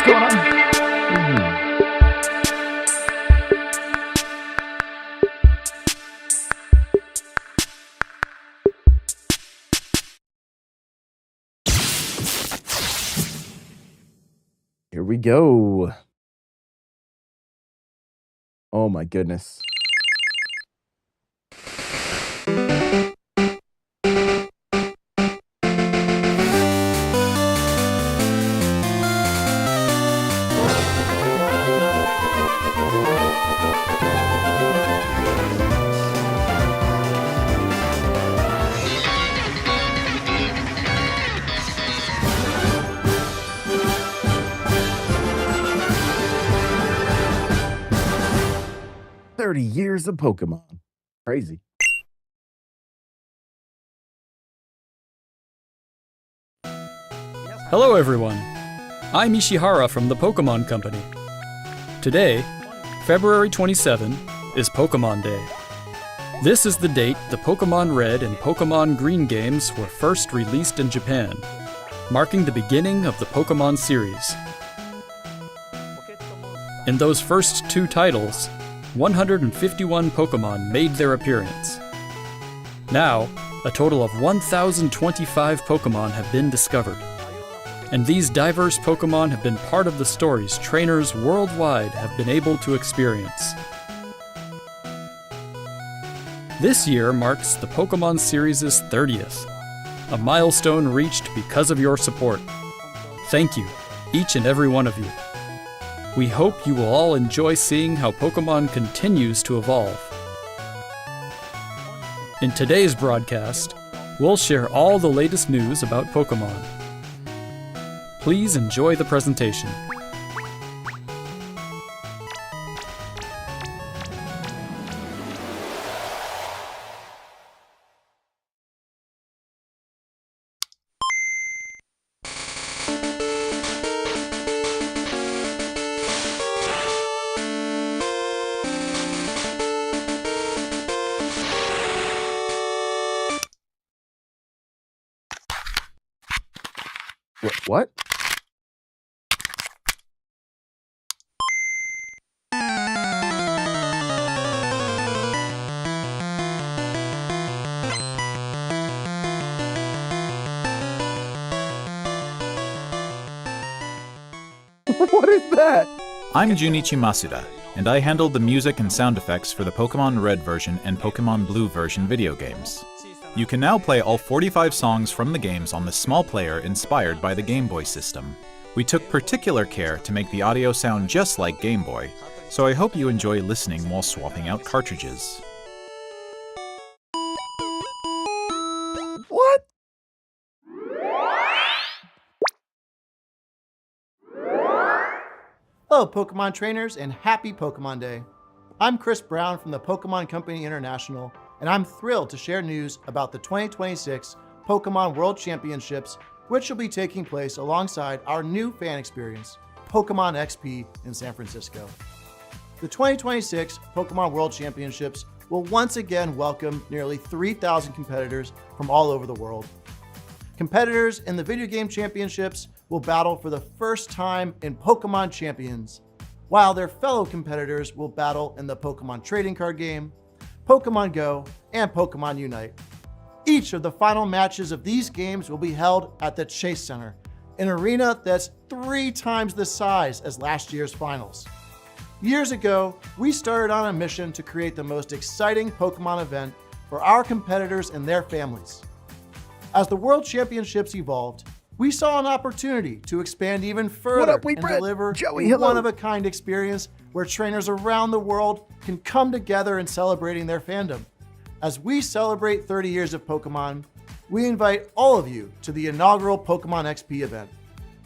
going on? 'Here we go. Oh my goodness. Years of Pokemon. Crazy. Hello everyone, I'm Ishihara from the Pokemon Company. Today, February 27, is Pokemon Day. This is the date the Pokemon Red and Pokemon Green games were first released in Japan, marking the beginning of the Pokemon series. In those first two titles, 151 Pokemon made their appearance. Now, a total of 1,025 Pokemon have been discovered. And these diverse Pokemon have been part of the stories trainers worldwide have been able to experience. This year marks the Pokemon series' 30th, a milestone reached because of your support. Thank you, each and every one of you. We hope you will all enjoy seeing how Pokemon continues to evolve. In today's broadcast, we'll share all the latest news about Pokemon. Please enjoy the presentation. What? What is that? I'm Junichi Masuda, and I handled the music and sound effects for the Pokemon Red version and Pokemon Blue version video games. You can now play all 45 songs from the games on the small player inspired by the Game Boy system. We took particular care to make the audio sound just like Game Boy, so I hope you enjoy listening while swapping out cartridges. What? Hello, Pokemon trainers, and happy Pokemon Day. I'm Chris Brown from the Pokemon Company International, and I'm thrilled to share news about the 2026 Pokemon World Championships, which will be taking place alongside our new fan experience, Pokemon XP in San Francisco. The 2026 Pokemon World Championships will once again welcome nearly 3,000 competitors from all over the world. Competitors in the video game championships will battle for the first time in Pokemon Champions, while their fellow competitors will battle in the Pokemon trading card game, Pokemon Go, and Pokemon Unite. Each of the final matches of these games will be held at the Chase Center, an arena that's 3 times the size as last year's finals. Years ago, we started on a mission to create the most exciting Pokemon event for our competitors and their families. As the World Championships evolved, we saw an opportunity to expand even further and deliver a one-of-a-kind experience where trainers around the world can come together in celebrating their fandom. As we celebrate 30 years of Pokemon, we invite all of you to the inaugural Pokemon XP event.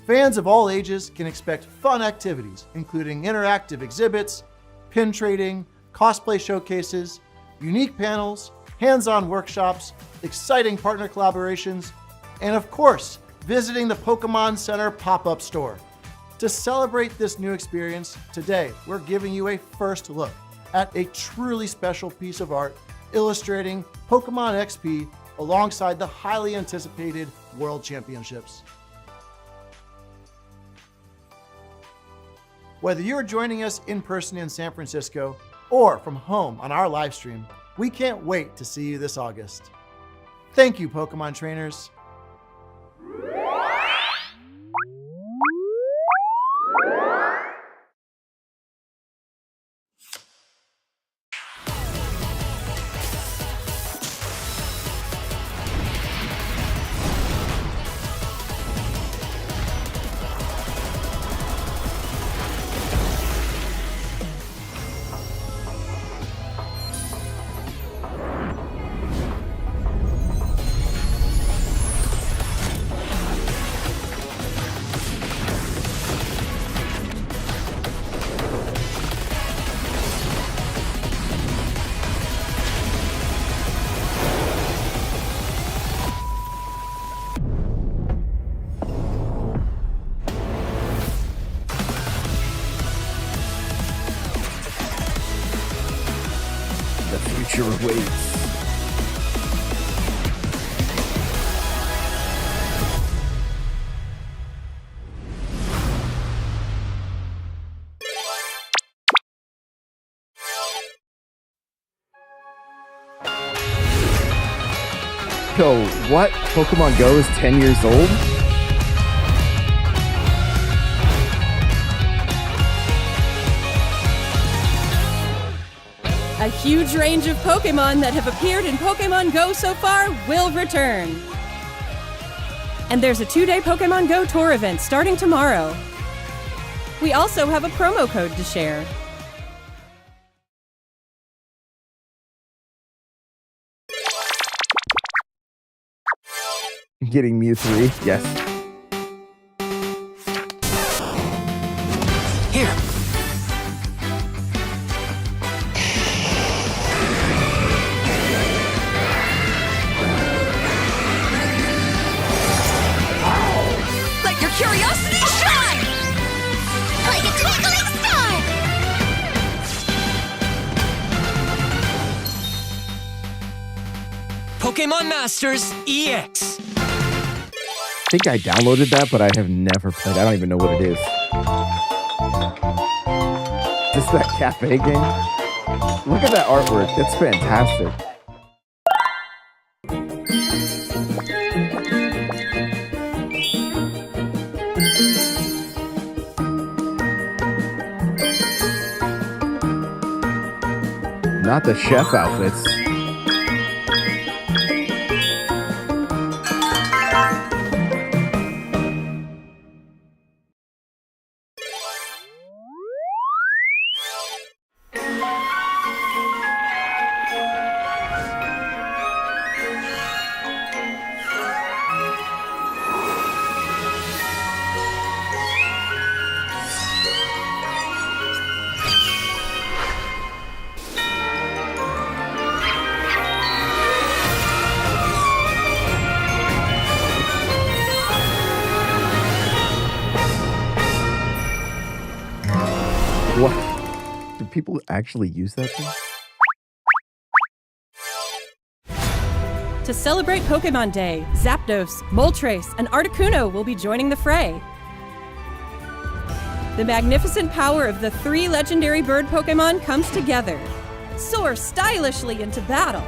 Fans of all ages can expect fun activities, including interactive exhibits, pin trading, cosplay showcases, unique panels, hands-on workshops, exciting partner collaborations, and of course, visiting the Pokemon Center pop-up store. To celebrate this new experience, today we're giving you a first look at a truly special piece of art illustrating Pokemon XP alongside the highly anticipated World Championships. Whether you're joining us in person in San Francisco or from home on our live stream, we can't wait to see you this August. Thank you, Pokemon trainers. The future awaits. Yo, what? Pokemon Go is 10 years old? A huge range of Pokemon that have appeared in Pokemon Go so far will return. And there's a 2-day Pokemon Go tour event starting tomorrow. We also have a promo code to share. Getting Mew 3, yes. Here. Let your curiosity shine! Like a twinkling star! Pokemon Masters EX. I think I downloaded that, but I have never played. I don't even know what it is. Just that cafe game? Look at that artwork. It's fantastic. Not the chef outfits. What? Do people actually use that thing? To celebrate Pokemon Day, Zapdos, Moltres, and Articuno will be joining the fray. The magnificent power of the 3 legendary bird Pokemon comes together. Soar stylishly into battle.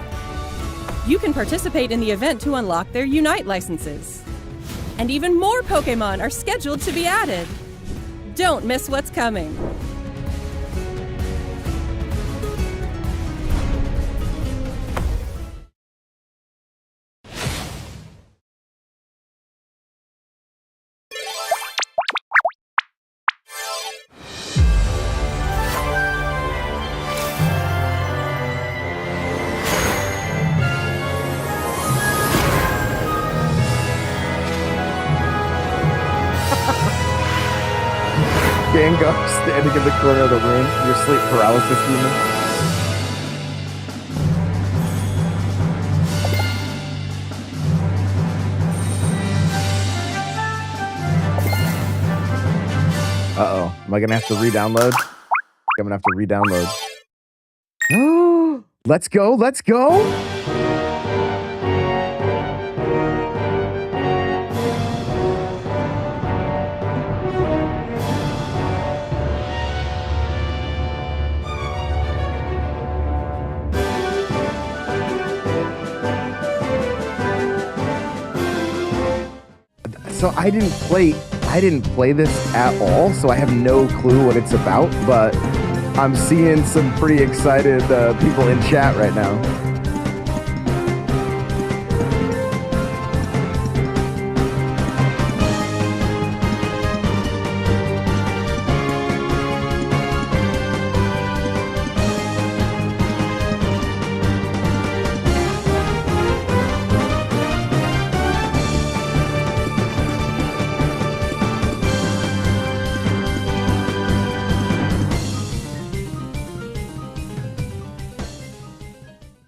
You can participate in the event to unlock their Unite licenses. And even more Pokemon are scheduled to be added. Don't miss what's coming. Gengar standing in the corner of the room. Your sleep paralysis demon. Uh-oh. Am I going to have to re-download? I'm going to have to re-download. Let's go. Let's go. So I didn't play this at all, so I have no clue what it's about, but I'm seeing some pretty excited people in chat right now.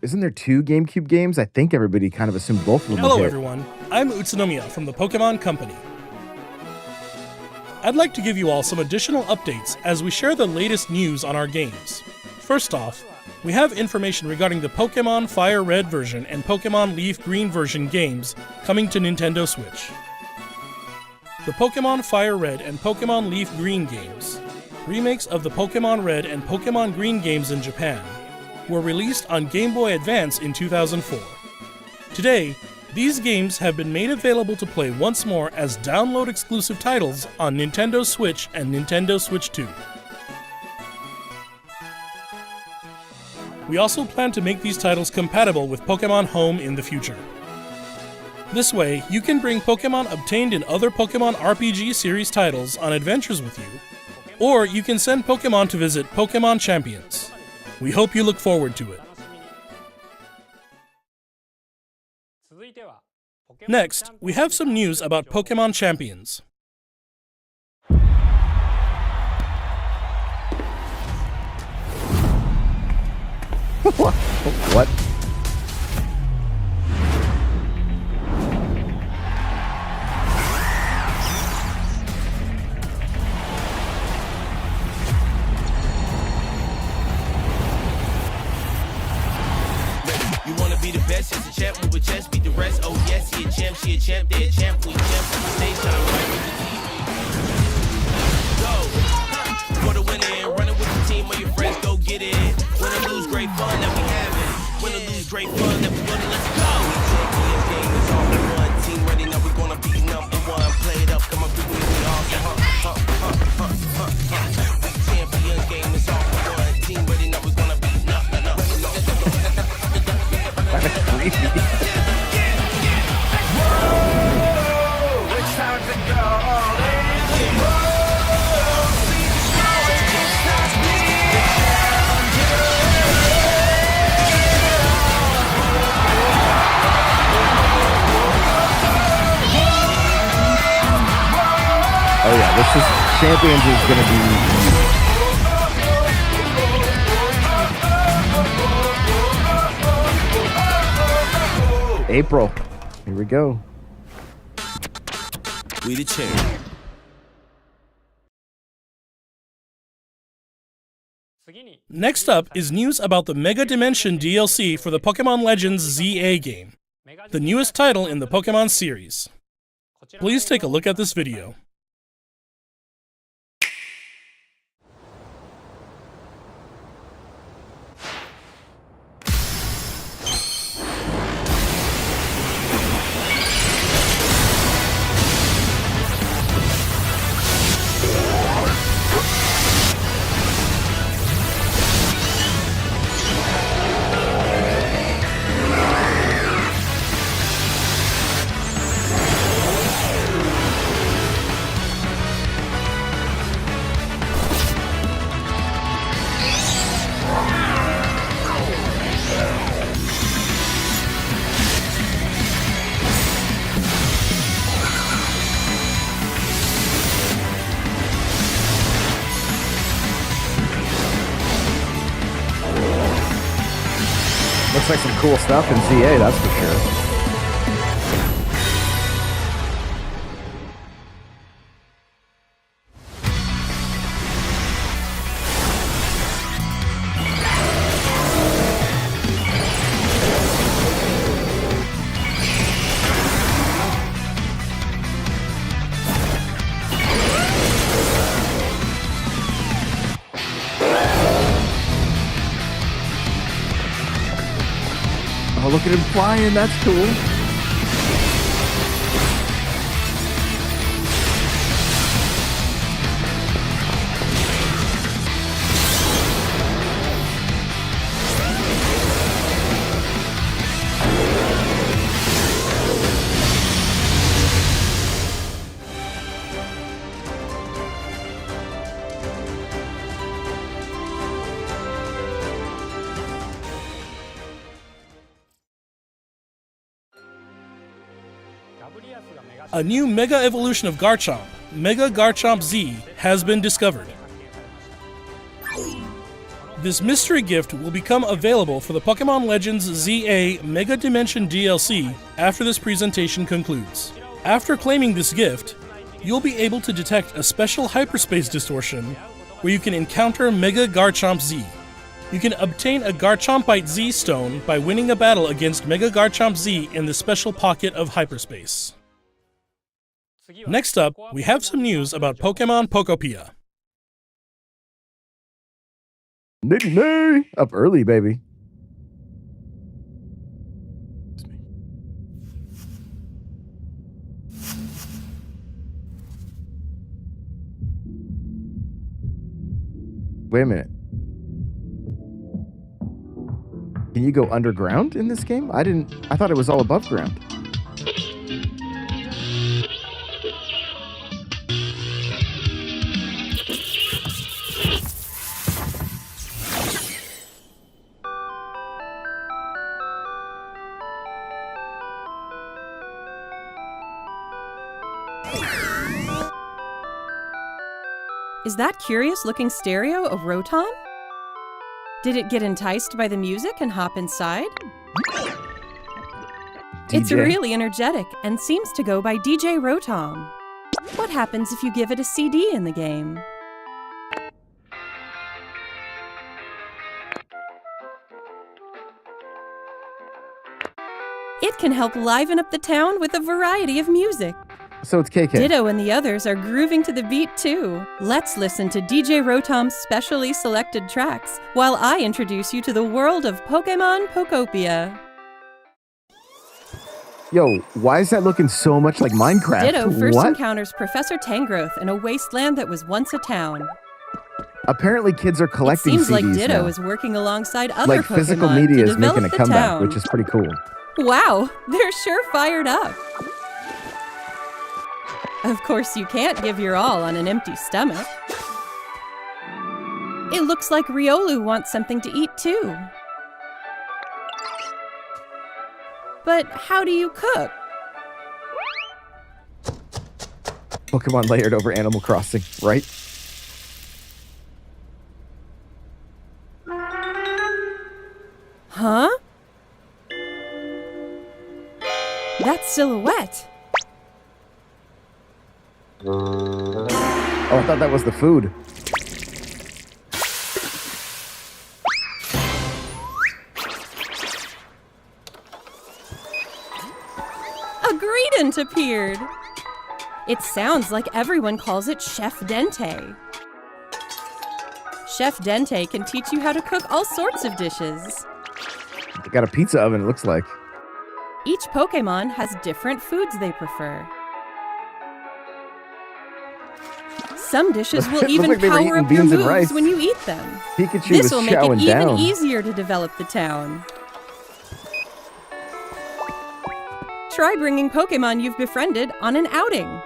Isn't there 2 GameCube games? I think everybody kind of assumed both of them. Hello everyone, I'm Utsunomiya from the Pokemon Company. I'd like to give you all some additional updates as we share the latest news on our games. First off, we have information regarding the Pokemon Fire Red version and Pokemon Leaf Green version games coming to Nintendo Switch. The Pokemon Fire Red and Pokemon Leaf Green games, remakes of the Pokemon Red and Pokemon Green games in Japan, were released on Game Boy Advance in 2004. Today, these games have been made available to play once more as download-exclusive titles on Nintendo Switch and Nintendo Switch 2. We also plan to make these titles compatible with Pokemon Home in the future. This way, you can bring Pokemon obtained in other Pokemon RPG series titles on adventures with you, or you can send Pokemon to visit Pokemon Champions. We hope you look forward to it. Next, we have some news about Pokemon Champions. What? You wanna be the best, as a champ, move a chest, beat the rest. Oh yes, he a champ, she a champ, they a champ, we champ. On the stage, shine right with the TV. Go, for the winner, running with the team, or your friends, go get it. Win or lose, great fun that we having. Win or lose, great fun that we gonna, let's go. Champions game is all for one. Team ready, now we gonna be number one. Play it up, come on, people, we awesome. Champions game is all for one. Team ready, now we gonna be number one. Oh yeah, this is Champions is gonna be April. Here we go. We the champ. Next up is news about the Mega Dimension DLC for the Pokemon Legends ZA game, the newest title in the Pokemon series. Please take a look at this video. Looks like some cool stuff in ZA, that's for sure. Oh, look at him flying, that's cool. A new Mega Evolution of Garchomp, Mega Garchomp Z, has been discovered. This mystery gift will become available for the Pokemon Legends ZA Mega Dimension DLC after this presentation concludes. After claiming this gift, you'll be able to detect a special hyperspace distortion where you can encounter Mega Garchomp Z. You can obtain a Garchompite Z stone by winning a battle against Mega Garchomp Z in the special pocket of hyperspace. Next up, we have some news about Pokemon Pokopia. Nay, up early, baby. Wait a minute. Can you go underground in this game? I thought it was all above ground. Is that curious-looking stereo of Rotom? Did it get enticed by the music and hop inside? It's really energetic and seems to go by DJ Rotom. What happens if you give it a CD in the game? It can help liven up the town with a variety of music. So it's KK. Ditto and the others are grooving to the beat too. Let's listen to DJ Rotom's specially selected tracks while I introduce you to the world of Pokemon Pokopia. Yo, why is that looking so much like Minecraft? Ditto first What? encounters Professor Tangrowth in a wasteland that was once a town. Apparently kids are collecting It seems CDs like Ditto now. is working alongside other Like Pokemon physical to media is develop making a the comeback, town. which is pretty cool. Wow, they're sure fired up. Of course, you can't give your all on an empty stomach. It looks like Riolu wants something to eat too. But how do you cook? Pokemon layered over Animal Crossing, right? Huh? That's Silhouette. Oh, I thought that was the food. A Greedent appeared. It sounds like everyone calls it Chef Dente. Chef Dente can teach you how to cook all sorts of dishes. They got a pizza oven, it looks like. Each Pokemon has different foods they prefer. Some dishes will Looks even like they were power eating up your beans and moves rice. when you eat them. Pikachu This was will make it chowing even down. easier to develop the town. Try bringing Pokemon you've befriended on an outing.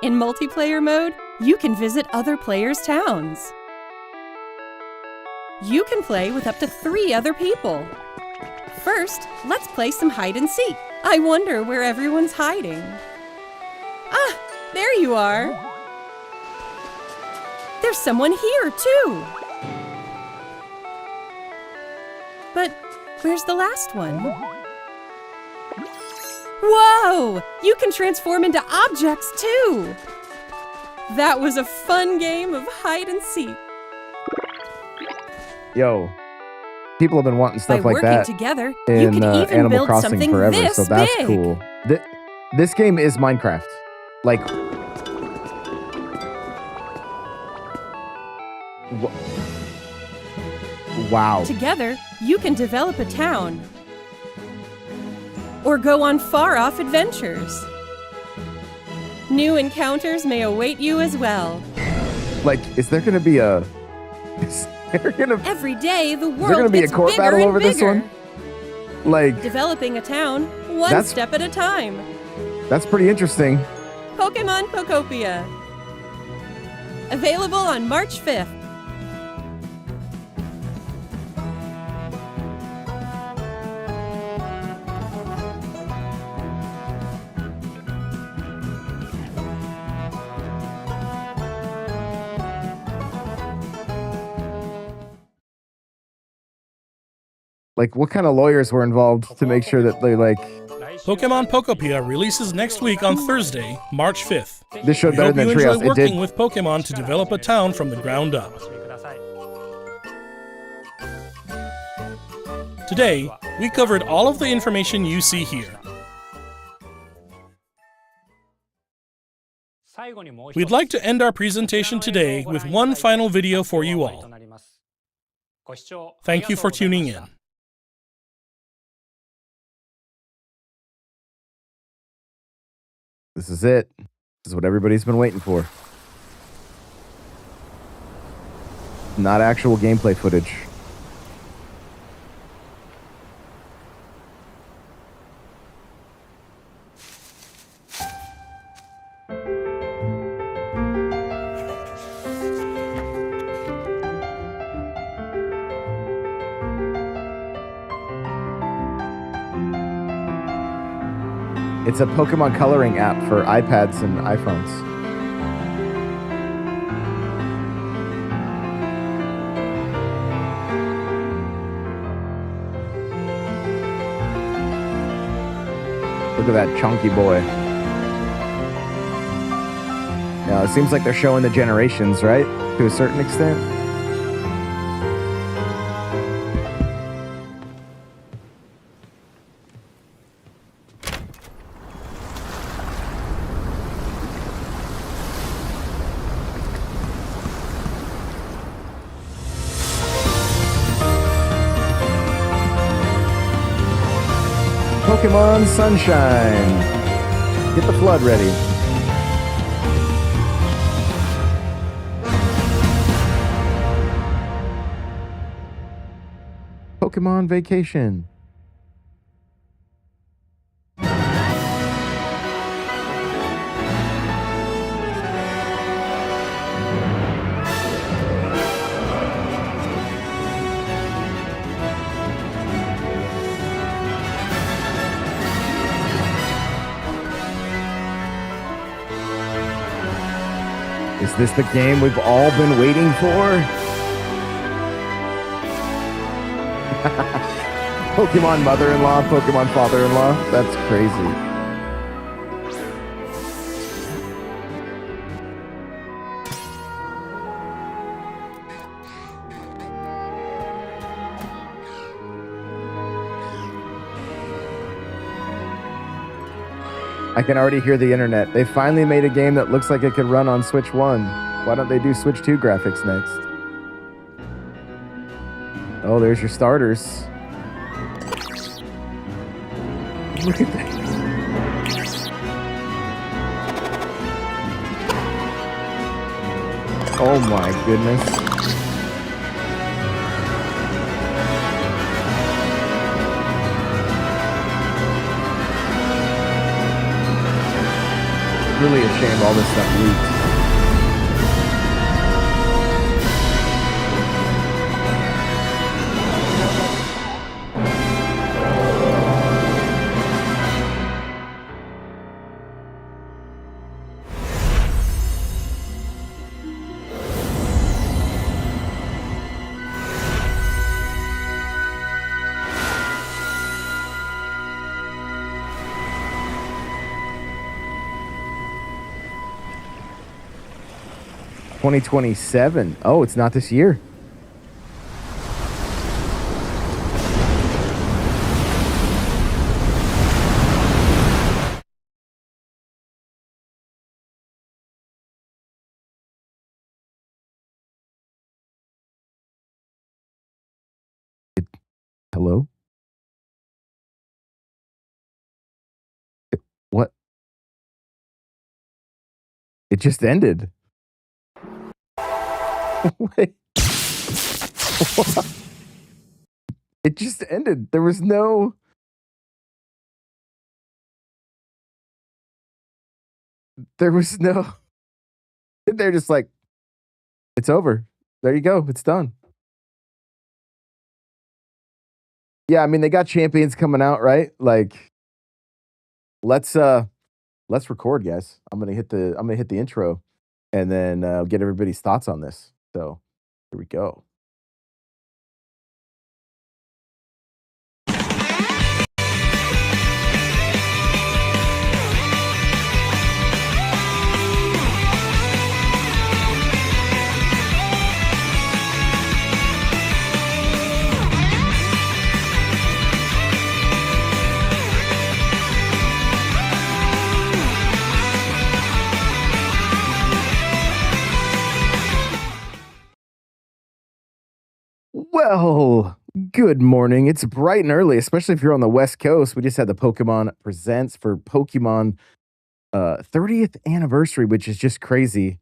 In multiplayer mode, you can visit other players' towns. You can play with up to 3 other people. First, let's play some hide and seek. I wonder where everyone's hiding. Ah, there you are. There's someone here, too. But where's the last one? Whoa! You can transform into objects, too! That was a fun game of hide and seek. Yo, people have been wanting stuff By like working that together, you in can even Animal build Crossing something forever, this so that's big. cool. This game is Minecraft. Like, wow. Together, you can develop a town. Or go on far-off adventures. New encounters may await you as well. Like, is there gonna be a... Is there gonna, Every day, the is there world gonna be a gets court bigger battle and over this bigger. one? Like, Developing a town, one That's- step at a time. that's pretty interesting. Pokemon Pokopia. Available on March 5th. Like, what kind of lawyers were involved to make sure that they, like... Pokemon Pokopia releases next week on Thursday, March 5th. This showed We better hope than you enjoy Treehouse. It working did. with Pokemon to develop a town from the ground up. Today, we covered all of the information you see here. We'd like to end our presentation today with one final video for you all. Thank you for tuning in. This is it. This is what everybody's been waiting for. Not actual gameplay footage. It's a Pokemon coloring app for iPads and iPhones. Look at that chunky boy. Now, it seems like they're showing the generations, right? To a certain extent. Pokemon Sunshine. Get the flood ready. Pokemon Vacation. Is this the game we've all been waiting for? Pokemon mother-in-law, Pokemon father-in-law. That's crazy. I can already hear the internet. They finally made a game that looks like it could run on Switch 1. Why don't they do Switch 2 graphics next? Oh, there's your starters. Look at that. Oh my goodness. Really a shame all this stuff leaked. $2027. Oh, it's not this year. Hello? What? It just ended. Wait. What? It just ended. There was no... They're just like, it's over. There you go. It's done. Yeah, I mean, they got champions coming out, right? Like, let's record, guys. I'm gonna hit the intro, and then get everybody's thoughts on this. So here we go. Well, good morning. It's bright and early, especially if you're on the West Coast. We just had the Pokemon Presents for Pokemon 30th anniversary, which is just crazy.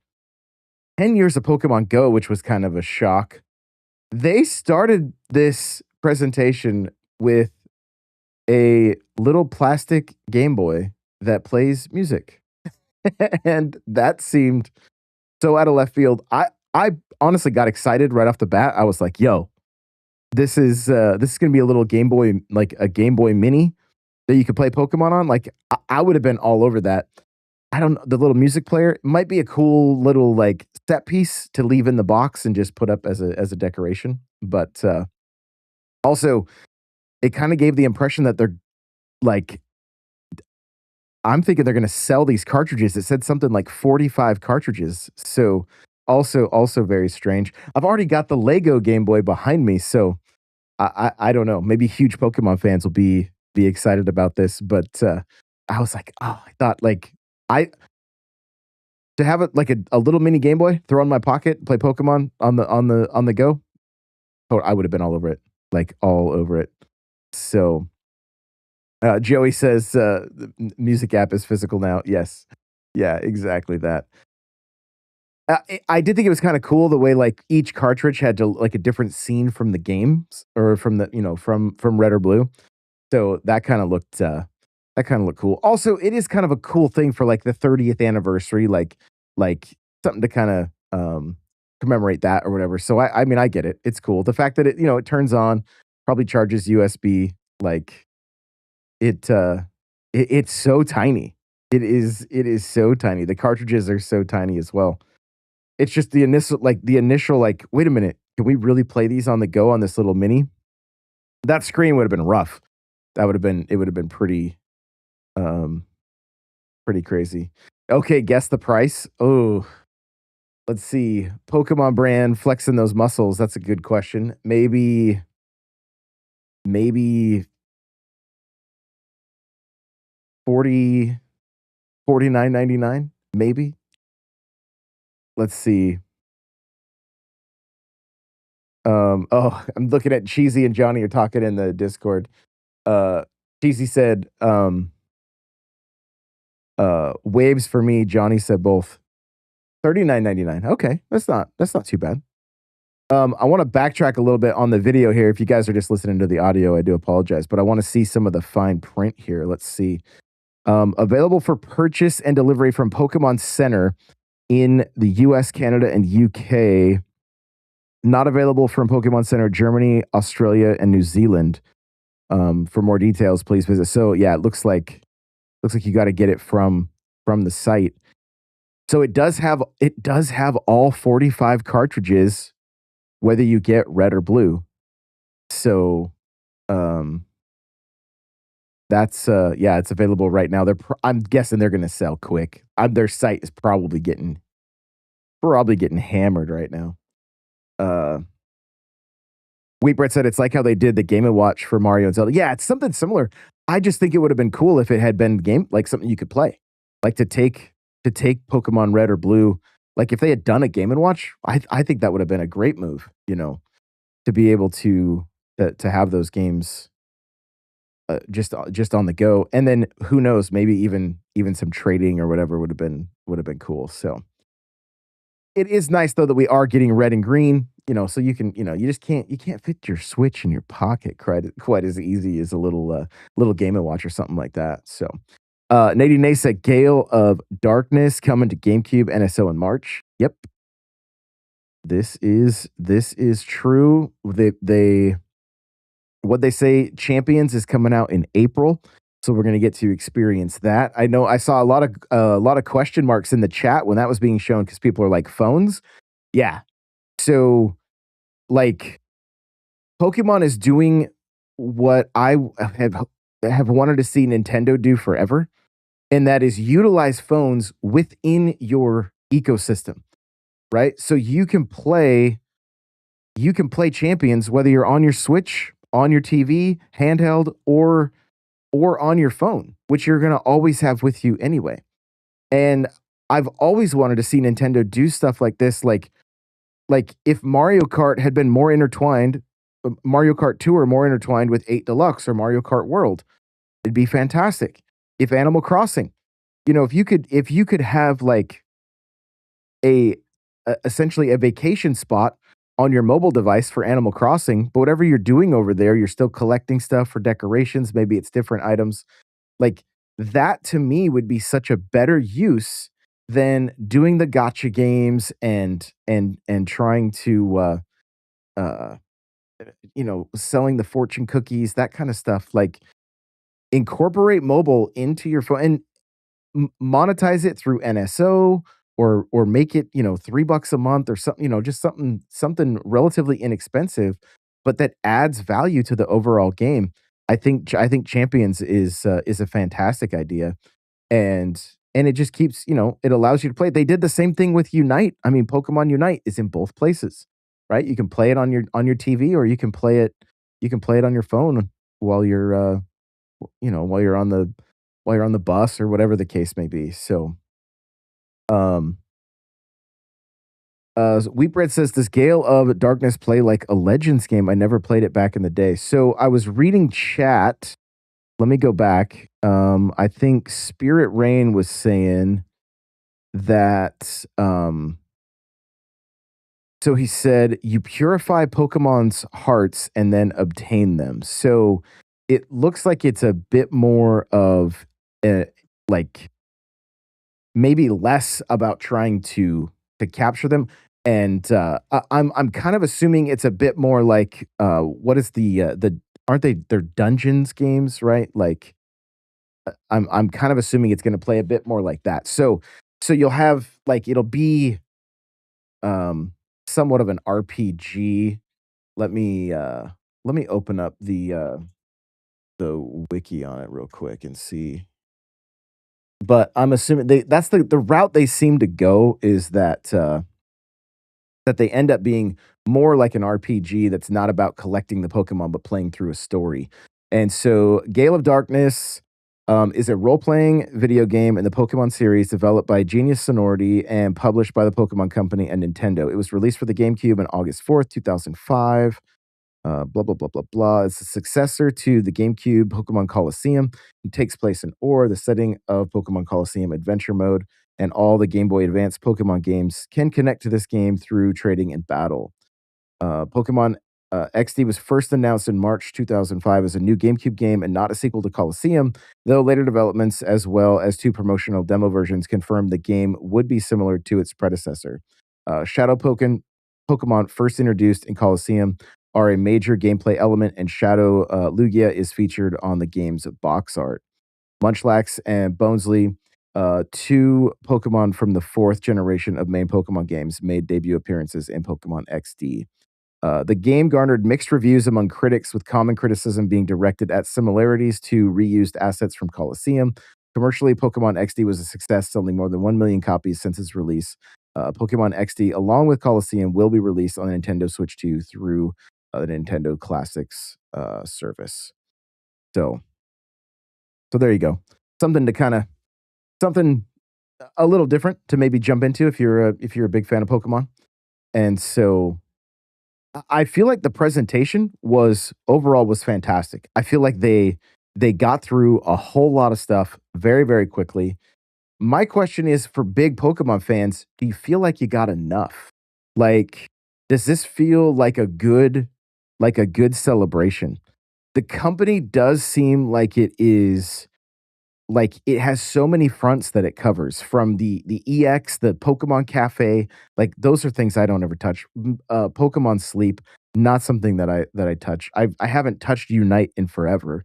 10 years of Pokemon Go, which was kind of a shock. They started this presentation with a little plastic Game Boy that plays music. And that seemed so out of left field. I honestly got excited right off the bat. I was like, yo, this is gonna be a little Game Boy, like a Game Boy Mini that you could play Pokemon on. Like I would have been all over that. I don't know, the little music player might be a cool little like set piece to leave in the box and just put up as a decoration. But also it kind of gave the impression that they're like, I'm thinking they're gonna sell these cartridges. It said something like 45 cartridges. So also very strange. I've already got the Lego Game Boy behind me, so I don't know. Maybe huge Pokemon fans will be excited about this, but I was like, oh, I thought like I to have it like a little mini Game Boy, throw in my pocket, play Pokemon on the go. Oh, I would have been all over it, like all over it. So Joey says the music app is physical now. Yes, yeah, exactly that. I did think it was kind of cool the way like each cartridge had to like a different scene from the games or from the from Red or Blue. So that kind of looked cool. Also, it is kind of a cool thing for like the 30th anniversary, like something to kind of commemorate that or whatever. So I mean I get it. It's cool. The fact that it turns on, probably charges USB, like it's so tiny. It is so tiny. The cartridges are so tiny as well. It's just the initial like, wait a minute, can we really play these on the go on this little mini? That screen would have been rough. It would have been pretty crazy. Okay, guess the price. Oh, let's see. Pokemon brand flexing those muscles. That's a good question. Maybe 49.99, maybe. Let's see. Oh, I'm looking at Cheesy and Johnny are talking in the Discord. Cheesy said, waves for me. Johnny said both. $39.99. Okay, that's not too bad. I want to backtrack a little bit on the video here. If you guys are just listening to the audio, I do apologize, but I want to see some of the fine print here. Let's see. Available for purchase and delivery from Pokemon Center in the US, Canada, and UK. Not available from Pokemon Center Germany, Australia, and New Zealand. For more details, please visit. So yeah, it looks like you got to get it from the site. So it does have all 45 cartridges, whether you get red or blue. So that's it's available right now. I'm guessing they're going to sell quick. Their site is probably getting hammered right now. Wheatbread said it's like how they did the Game & Watch for Mario and Zelda. Yeah, it's something similar. I just think it would have been cool if it had been something you could play, like to take Pokemon Red or Blue. Like if they had done a Game & Watch, I think that would have been a great move. To be able to have those games just on the go, and then who knows, maybe even some trading or whatever would have been cool. So it is nice though that we are getting red and green. So you can you can't fit your Switch in your pocket quite as easy as a little Game & Watch or something like that. So Nadine Nay said Gale of Darkness coming to GameCube NSO in March. Yep. This is true. What they say Champions is coming out in April, so we're going to get to experience that. I know I saw a lot of question marks in the chat when that was being shown because people are like, phones? Yeah. So like Pokemon is doing what I have wanted to see Nintendo do forever, and that is utilize phones within your ecosystem. Right? So you can play Champions whether you're on your Switch, on your TV, handheld, or on your phone, which you're going to always have with you anyway. And I've always wanted to see Nintendo do stuff like this, like like if Mario Kart had been more intertwined, Mario Kart Tour more intertwined with 8 Deluxe or Mario Kart World, it'd be fantastic. If Animal Crossing, if you could have like essentially a vacation spot on your mobile device for Animal Crossing, but whatever you're doing over there, you're still collecting stuff for decorations, maybe it's different items. Like that to me would be such a better use than doing the gotcha games and trying to selling the fortune cookies, that kind of stuff. Like incorporate mobile into your phone and monetize it through NSO or make it, $3 a month or something, just something relatively inexpensive, but that adds value to the overall game. I think Champions is a fantastic idea, and it just keeps, it allows you to play. They did the same thing with Unite. I mean, Pokemon Unite is in both places, right? You can play it on your TV, or you can play it on your phone while you're while you're on the bus or whatever the case may be. So, Wheat Bread says, "Does Gale of Darkness play like a Legends game? I never played it back in the day." So I was reading chat. Let me go back. I think Spirit Rain was saying that. So he said, "You purify Pokemon's hearts and then obtain them." So it looks like it's a bit more of like maybe less about trying to capture them. And I'm kind of assuming it's a bit more like what is the aren't they're dungeons games, right? Like I'm kind of assuming it's going to play a bit more like that. So you'll have like it'll be somewhat of an RPG. Let me open up the wiki on it real quick and see. But I'm assuming that's the route they seem to go is that that they end up being more like an RPG that's not about collecting the Pokemon but playing through a story. And so Gale of Darkness is a role-playing video game in the Pokemon series developed by Genius Sonority and published by the Pokemon Company and Nintendo. It was released for the GameCube on August 4th, 2005. Blah, blah, blah, blah, blah. It's a successor to the GameCube Pokemon Coliseum. It takes place in Ore, the setting of Pokemon Coliseum Adventure Mode, and all the Game Boy Advance Pokemon games can connect to this game through trading and battle. Pokemon XD was first announced in March 2005 as a new GameCube game and not a sequel to Coliseum, though later developments as well as 2 promotional demo versions confirmed the game would be similar to its predecessor. Shadow Pokemon, first introduced in Coliseum, are a major gameplay element, and Shadow Lugia is featured on the game's box art. Munchlax and Bonesley, 2 Pokemon from the 4th generation of main Pokemon games, made debut appearances in Pokemon XD. The game garnered mixed reviews among critics, with common criticism being directed at similarities to reused assets from Coliseum. Commercially, Pokemon XD was a success, selling more than 1 million copies since its release. Pokemon XD, along with Coliseum, will be released on Nintendo Switch 2 through the Nintendo Classics service. So there you go. Something a little different to maybe jump into if you're a big fan of Pokemon. And so I feel like the presentation was fantastic. I feel like they got through a whole lot of stuff very, very quickly. My question is, for big Pokemon fans, do you feel like you got enough? Like, does this feel like a good celebration? The company does seem like it is like it has so many fronts that it covers, from the EX, the Pokemon Cafe. Like those are things I don't ever touch. Pokemon Sleep, not something that I touch. I haven't touched Unite in forever.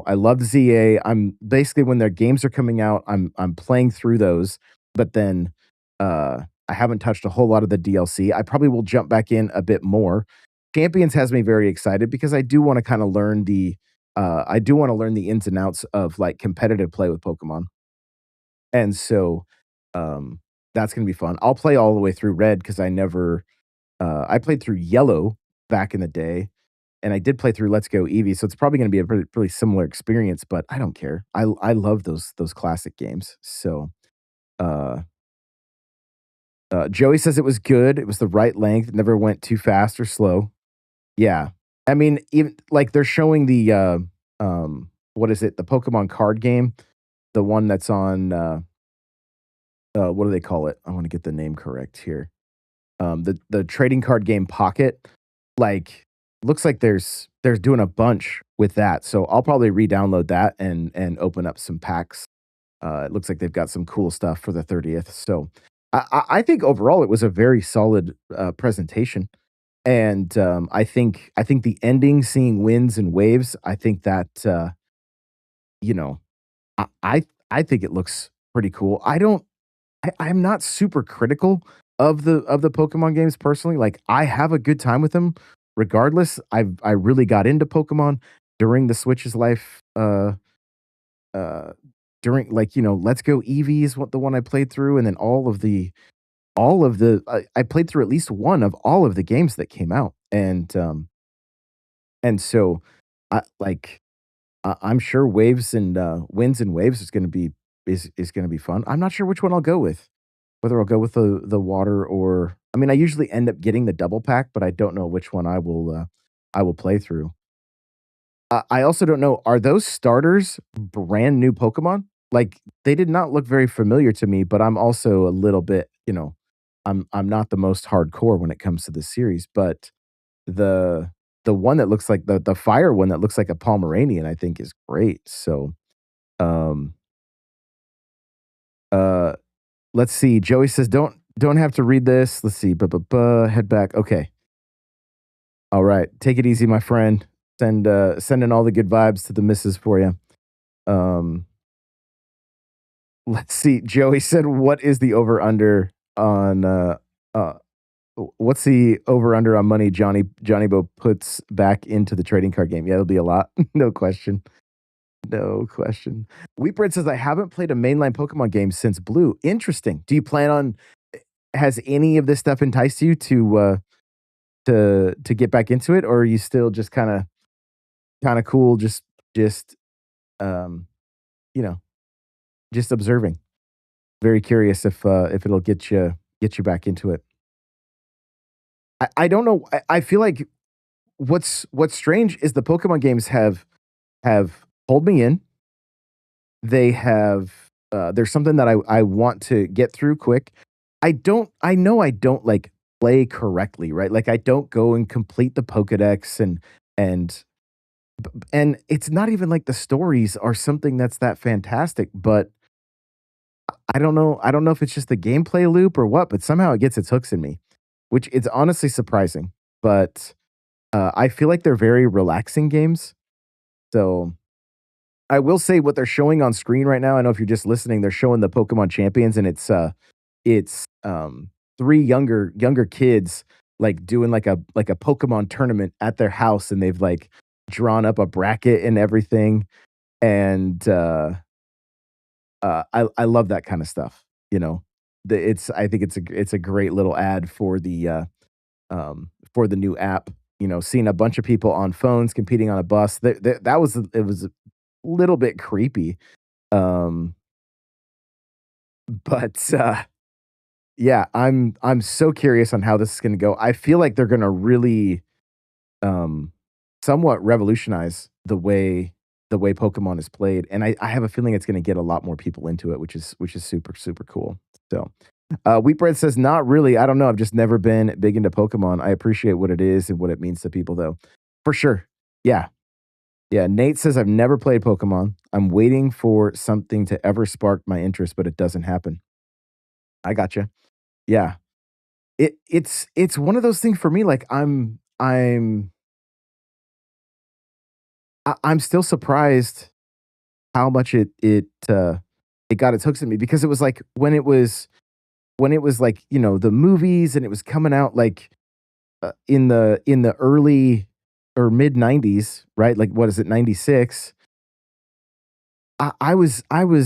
I love ZA. I'm basically, when their games are coming out, I'm playing through those, but then I haven't touched a whole lot of the DLC. I probably will jump back in a bit more. Champions has me very excited because I do want to kind of learn the ins and outs of like competitive play with Pokemon. And so that's going to be fun. I'll play all the way through Red because I played through Yellow back in the day, and I did play through Let's Go Eevee, so it's probably going to be a pretty similar experience, but I don't care. I love those classic games. So Joey says it was good. It was the right length. It never went too fast or slow. Yeah. I mean, even like they're showing the what is it? The Pokemon card game, the one that's on what do they call it? I want to get the name correct here. The trading card game Pocket. Like looks like there's doing a bunch with that. So I'll probably re-download that and open up some packs. It looks like they've got some cool stuff for the 30th. So I think overall it was a very solid presentation. And I think the ending, seeing winds and waves, I think that you know, I think it looks pretty cool. I'm not super critical of the Pokemon games personally. Like I have a good time with them regardless. I really got into Pokemon during the Switch's life. During like Let's Go Eevee is what the one I played through, and then all of the I played through at least one of all of the games that came out, and so I'm sure Waves and Winds and Waves is going to be going to be fun. I'm not sure which one I'll go with. Whether I'll go with the water or I mean, I usually end up getting the double pack, but I don't know which one I will play through. I also don't know, are those starters brand new Pokemon? Like they did not look very familiar to me, but I'm also a little bit, I'm not the most hardcore when it comes to this series, but the one that looks like the fire one that looks like a Pomeranian, I think is great. So, um, uh, let's see. Joey says, don't have to read this. Let's see. Head back. Okay. All right. Take it easy, my friend. Sending all the good vibes to the missus for you. Let's see. Joey said, what is the over under on what's the over under on money Johnny Bo puts back into the trading card game? Yeah, it'll be a lot. No question. No question. Weepred says, I haven't played a mainline Pokemon game since Blue. Interesting. Do you plan on, has any of this stuff enticed you to get back into it, or are you still just kind of cool, just just observing? Very curious if it'll get you back into it. I don't know. I feel like what's strange is the Pokemon games have pulled me in. They have there's something that I want to get through quick. I know I don't like play correctly, right? Like I don't go and complete the Pokedex and it's not even like the stories are something that's that fantastic, but I don't know. I don't know if it's just the gameplay loop or what, but somehow it gets its hooks in me, which is honestly surprising. But I feel like they're very relaxing games. So I will say what they're showing on screen right now. I know if you're just listening, they're showing the Pokemon Champions, and it's three younger kids like doing like a Pokemon tournament at their house, and they've like drawn up a bracket and everything. And I love that kind of stuff. I think it's a great little ad for the new app. Seeing a bunch of people on phones competing on a bus. It was a little bit creepy. But yeah, I'm so curious on how this is going to go. I feel like they're going to really somewhat revolutionize the way Pokemon is played, and I have a feeling it's going to get a lot more people into it, which is super super cool. So, Wheatbread says, not really. I don't know. I've just never been big into Pokemon. I appreciate what it is and what it means to people, though. For sure. Yeah. Nate says, I've never played Pokemon. I'm waiting for something to ever spark my interest, but it doesn't happen. I gotcha. Yeah. It's one of those things for me. Like I'm still surprised how much it got its hooks in me, because it was like when it was like the movies, and it was coming out like in the early or mid 90s, right? Like what is it, 96? I was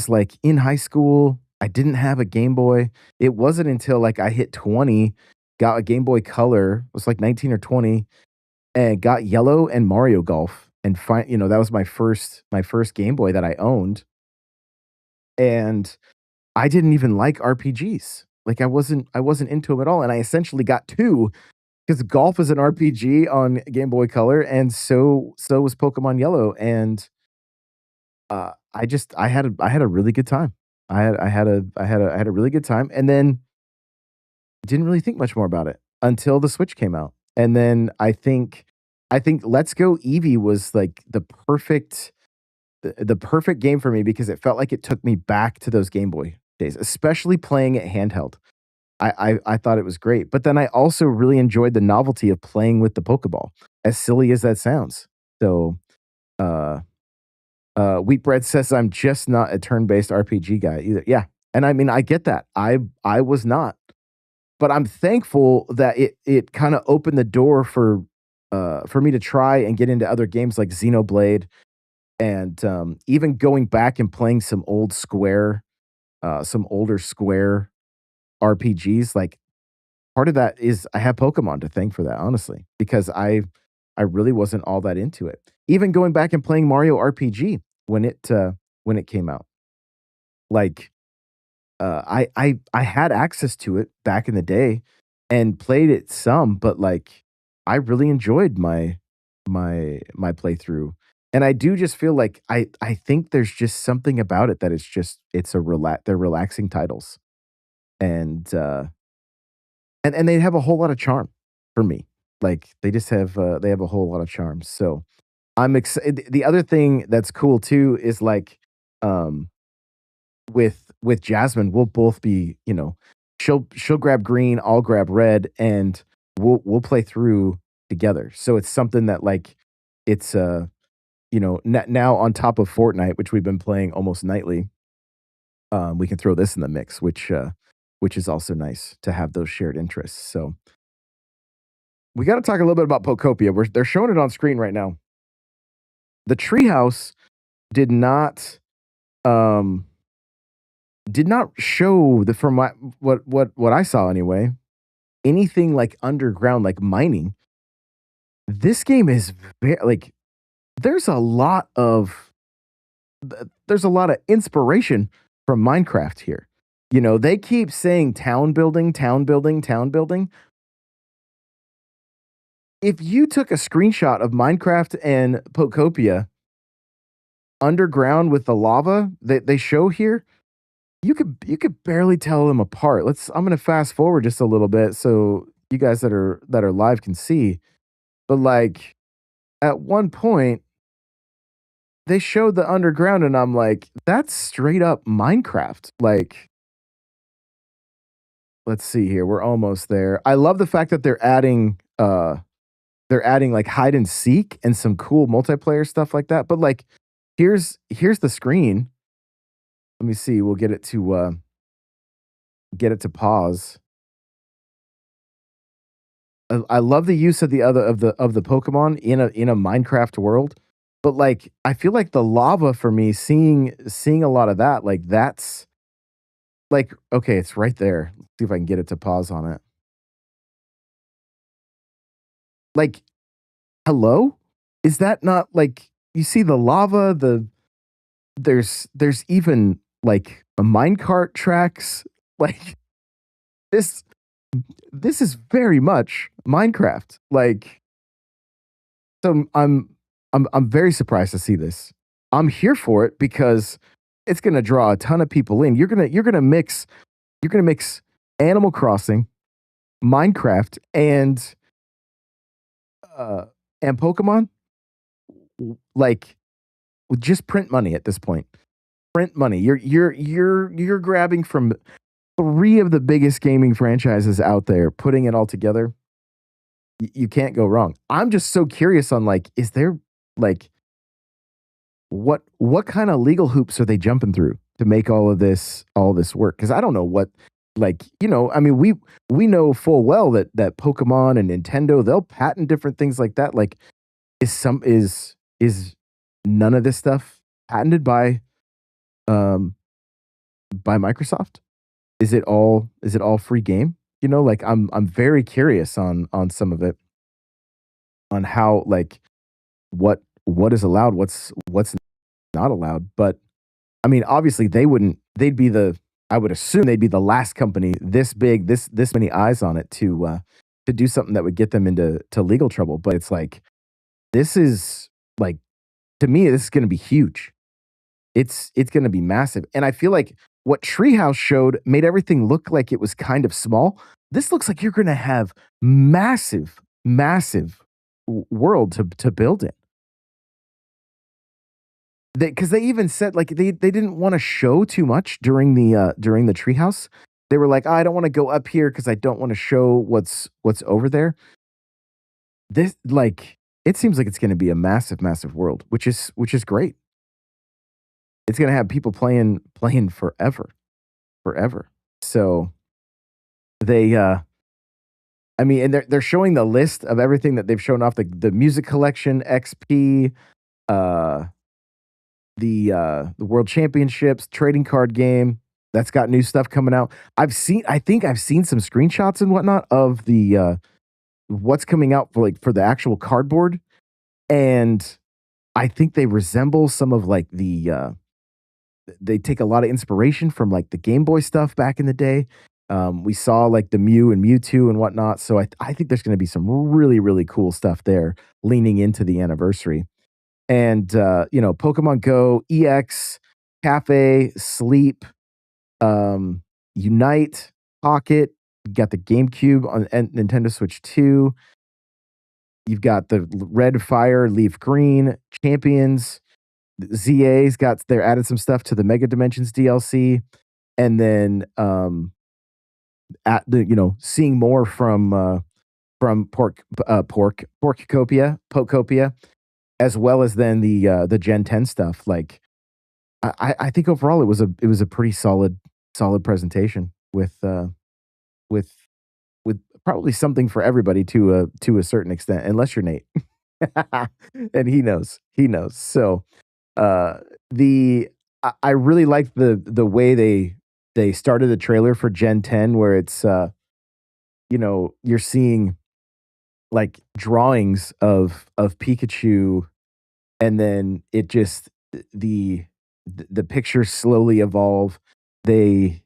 like in high school. I didn't have a Game Boy. It wasn't until like I hit 20, got a Game Boy Color, was like 19 or 20, and got Yellow and Mario Golf. And that was my first Game Boy that I owned. And I didn't even like RPGs. Like I wasn't into them at all, and I essentially got two because golf is an RPG on Game Boy Color, and so was Pokemon Yellow, and I had a really good time. I had a really good time, and then didn't really think much more about it until the Switch came out, and then I think Let's Go Eevee was like the perfect game for me because it felt like it took me back to those Game Boy days, especially playing it handheld. I thought it was great, but then I also really enjoyed the novelty of playing with the Pokeball, as silly as that sounds. So, Wheatbread says I'm just not a turn-based RPG guy either. Yeah, and I mean I get that. I was not, but I'm thankful that it kind of opened the door for me to try and get into other games like Xenoblade, and even going back and playing some older Square RPGs. Like part of that is I have Pokemon to thank for that, honestly, because I really wasn't all that into it. Even going back and playing Mario RPG when it came out, like I had access to it back in the day and played it some, but like I really enjoyed my playthrough. And I do just feel like I think there's just something about it that they're relaxing titles. And and they have a whole lot of charm for me. Like they just have they have a whole lot of charm. So I'm excited. The other thing that's cool too is like um with Jasmine, we'll both be, she'll grab green, I'll grab red, and we'll play through together. So it's something that like it's now on top of Fortnite, which we've been playing almost nightly, we can throw this in the mix, which is also nice to have those shared interests. So we got to talk a little bit about Pokopia. They're showing it on screen right now. The Treehouse did not show from what I saw anyway, anything like underground, like mining. This game is like there's a lot of inspiration from Minecraft here. They keep saying town building, town building, town building. If you took a screenshot of Minecraft and Pokopia underground with the lava that they show here, you could barely tell them apart. I'm going to fast forward just a little bit so you guys that are live can see. But like at one point they showed the underground and I'm like, that's straight up Minecraft. Like, let's see here. We're almost there. I love the fact that they're adding like hide and seek and some cool multiplayer stuff like that. But like here's the screen. Let me see. We'll get it to pause. I love the use of the Pokemon in a Minecraft world, but like I feel like the lava for me, seeing a lot of that, like that's like okay, it's right there. Let's see if I can get it to pause on it. Like, hello? Is that not like you see the lava? There's even like a minecart tracks. Like this is very much Minecraft. Like, so I'm very surprised to see this. I'm here for it because it's gonna draw a ton of people in. You're gonna mix Animal Crossing, Minecraft, and Pokemon. Like, just print money at this point. Print money. You're grabbing from three of the biggest gaming franchises out there, putting it all together. You can't go wrong. I'm just so curious on like, is there like what kind of legal hoops are they jumping through to make all this work? Because I don't know what, like, I mean, we know full well that Pokemon and Nintendo, they'll patent different things like that. Like, is none of this stuff patented by Microsoft? Is it all free game? Like I'm very curious on some of it, on how like what is allowed, what's not allowed. But I mean, obviously they'd be the I would assume they'd be the last company this big, this many eyes on it to do something that would get them into legal trouble. But it's like this is like, to me, this is going to be huge. It's going to be massive, and I feel like what Treehouse showed made everything look like it was kind of small. This looks like you're going to have massive, massive world to build in. Because they even said like they didn't want to show too much during the Treehouse. They were like, I don't want to go up here because I don't want to show what's over there. This like it seems like it's going to be a massive, massive world, which is great. It's going to have people playing forever. So they, I mean, and they're showing the list of everything that they've shown off, the music collection, XP, the World Championships, trading card game that's got new stuff coming out. I think I've seen some screenshots and whatnot of the what's coming out for the actual cardboard, and I think they resemble some of like the. They take a lot of inspiration from like the Game Boy stuff back in the day. We saw like the Mew and Mewtwo and whatnot. So I think there's going to be some really, really cool stuff there leaning into the anniversary. And, Pokemon Go, EX, Cafe, Sleep, Unite, Pocket. You got the GameCube on Nintendo Switch 2. You've got the Red, Fire, Leaf Green, Champions. ZA's they're added some stuff to the Mega Dimensions DLC, and then seeing more from Porkcopia, as well as then the Gen 10 stuff. Like I think overall it was a pretty solid presentation with probably something for everybody to a certain extent, unless you're Nate. And he knows. So I really liked the way they started the trailer for Gen 10, where it's you're seeing like drawings of Pikachu, and then it just the pictures slowly evolve. They're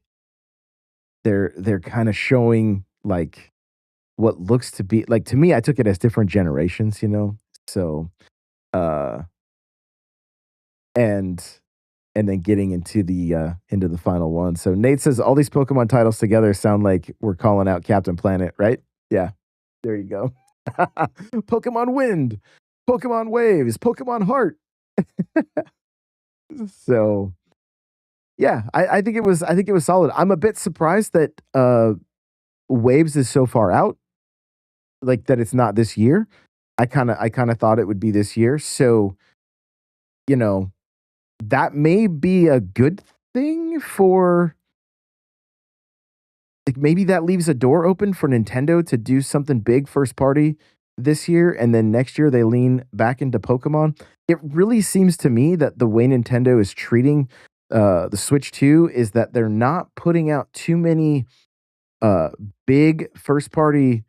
kind of showing like what looks to be like, to me, I took it as different generations, so and then getting into the final one. So Nate says all these Pokemon titles together sound like we're calling out Captain Planet, right? Yeah, there you go. Pokemon Wind, Pokemon Waves, Pokemon Heart. So yeah, I think it was solid. I'm a bit surprised that Waves is so far out, like that it's not this year. I kind of thought it would be this year. So that may be a good thing for, like, maybe that leaves a door open for Nintendo to do something big first party this year, and then next year they lean back into Pokemon. It really seems to me that the way Nintendo is treating the Switch 2 is that they're not putting out too many big first party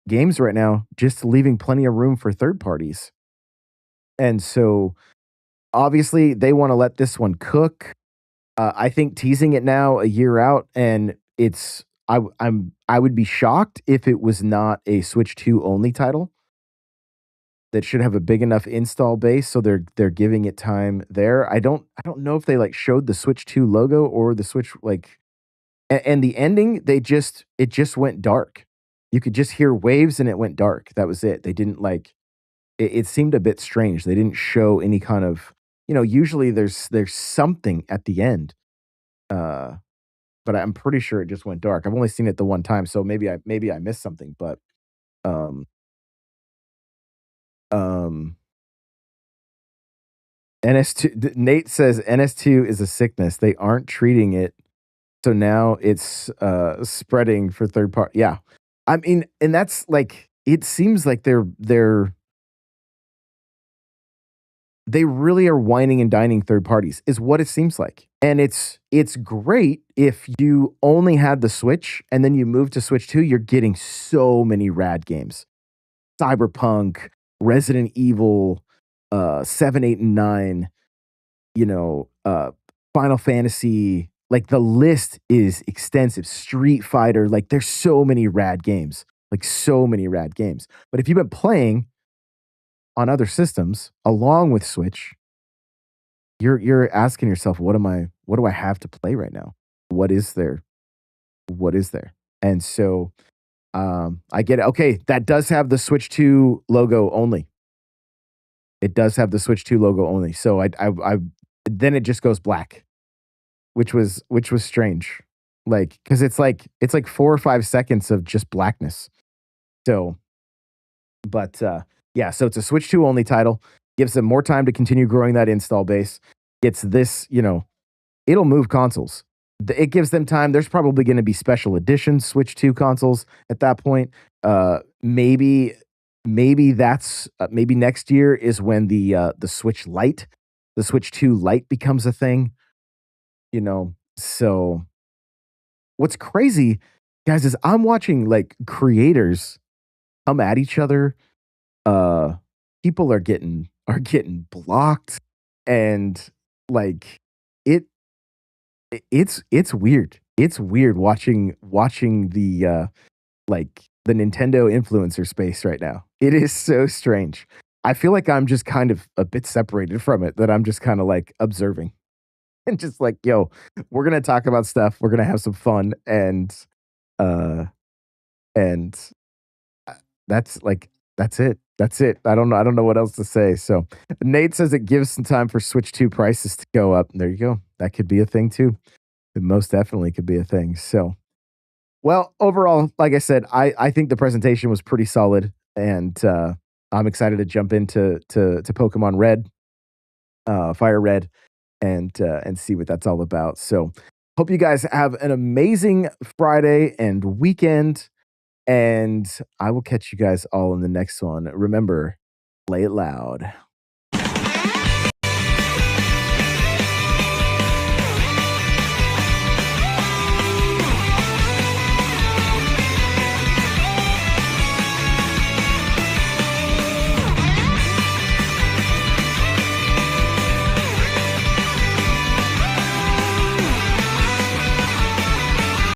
games right now, just leaving plenty of room for third parties. And so obviously they want to let this one cook. I think teasing it now a year out, and I would be shocked if it was not a Switch 2 only title that should have a big enough install base, so they're giving it time there. I don't know if they like showed the Switch 2 logo or the Switch like, and the ending, it just went dark. You could just hear waves and it went dark. That was it. They didn't like it seemed a bit strange. They didn't show any kind of, usually there's something at the end. But I'm pretty sure it just went dark. I've only seen it the one time, so maybe I missed something, but NS2, Nate says NS2 is a sickness. They aren't treating it, so now it's spreading for third party. Yeah, I mean, and that's like, it seems like they really are whining and dining third parties, is what it seems like. And it's great if you only had the Switch and then you move to Switch 2, you're getting so many rad games. Cyberpunk, Resident Evil, 7, 8, and 9, Final Fantasy, like the list is extensive. Street Fighter, like there's so many rad games, like so many rad games. But if you've been playing on other systems along with Switch, you're asking yourself, what do I have to play right now? What is there? What is there? And so I get it. Okay, that does have the Switch 2 logo only. It does have the Switch 2 logo only. So I then it just goes black, which was strange. Like, because it's like 4 or 5 seconds of just blackness. So, but yeah, so it's a Switch 2 only title. Gives them more time to continue growing that install base. It's this, it'll move consoles. It gives them time. There's probably going to be special edition Switch 2 consoles at that point. Maybe that's maybe next year is when the Switch Lite, the Switch 2 Lite becomes a thing. So what's crazy, guys, is I'm watching like creators come at each other. People are getting blocked, and like it's weird. It's weird watching the like the Nintendo influencer space right now. It is so strange. I feel like I'm just kind of a bit separated from it, that I'm just kind of like observing and just like, yo, we're going to talk about stuff. We're going to have some fun. And that's it. That's it. I don't know what else to say. So Nate says it gives some time for Switch 2 prices to go up. There you go. That could be a thing too. It most definitely could be a thing. So, well, overall, like I said, I think the presentation was pretty solid, and I'm excited to jump into Pokemon Red, Fire Red, and see what that's all about. So, hope you guys have an amazing Friday and weekend, and I will catch you guys all in the next one. Remember, play it loud.